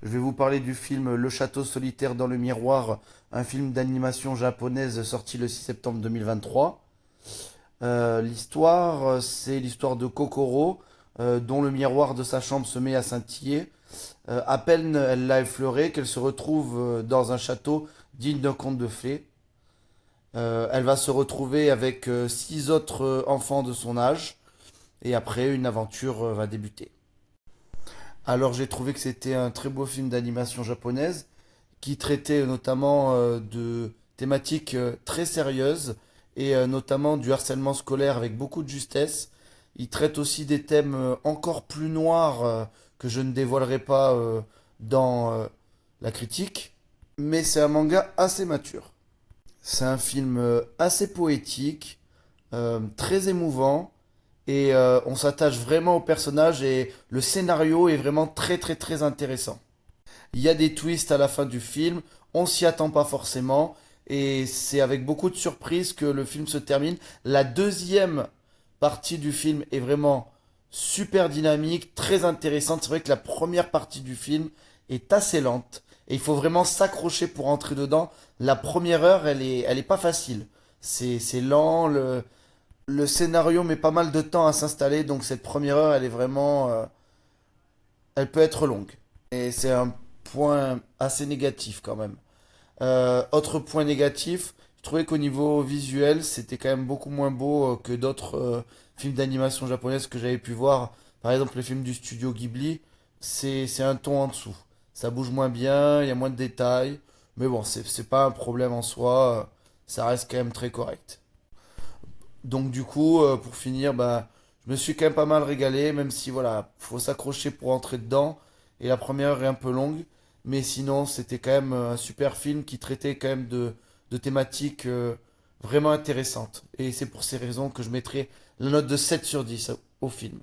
Je vais vous parler du film Le Château solitaire dans le miroir, un film d'animation japonaise sorti le 6 septembre 2023. C'est l'histoire de Kokoro, dont le miroir de sa chambre se met à scintiller. À peine elle l'a effleuré qu'elle se retrouve dans un château digne d'un conte de fées. Elle va se retrouver avec six autres enfants de son âge, et après une aventure va débuter. Alors j'ai trouvé que c'était un très beau film d'animation japonaise qui traitait notamment de thématiques très sérieuses et notamment du harcèlement scolaire avec beaucoup de justesse. Il traite aussi des thèmes encore plus noirs que je ne dévoilerai pas dans la critique, mais c'est un manga assez mature. C'est un film assez poétique, très émouvant et on s'attache vraiment au personnage et le scénario est vraiment très très très intéressant. Il y a des twists à la fin du film, on s'y attend pas forcément, et c'est avec beaucoup de surprises que le film se termine. La deuxième partie du film est vraiment super dynamique, très intéressante. C'est vrai que la première partie du film est assez lente, et il faut vraiment s'accrocher pour entrer dedans. La première heure, elle est pas facile. C'est lent, le scénario met pas mal de temps à s'installer, donc cette première heure, elle est vraiment, elle peut être longue. Et c'est un point assez négatif quand même. Autre point négatif, je trouvais qu'au niveau visuel, c'était quand même beaucoup moins beau que d'autres films d'animation japonaise que j'avais pu voir. Par exemple, les films du studio Ghibli, c'est un ton en dessous. Ça bouge moins bien, il y a moins de détails. Mais bon, c'est pas un problème en soi, ça reste quand même très correct. Donc du coup, pour finir, bah, je me suis quand même pas mal régalé, même si voilà, faut s'accrocher pour entrer dedans. Et la première heure est un peu longue, mais sinon c'était quand même un super film qui traitait quand même de thématiques vraiment intéressantes. Et c'est pour ces raisons que je mettrai la note de 7 sur 10 au film.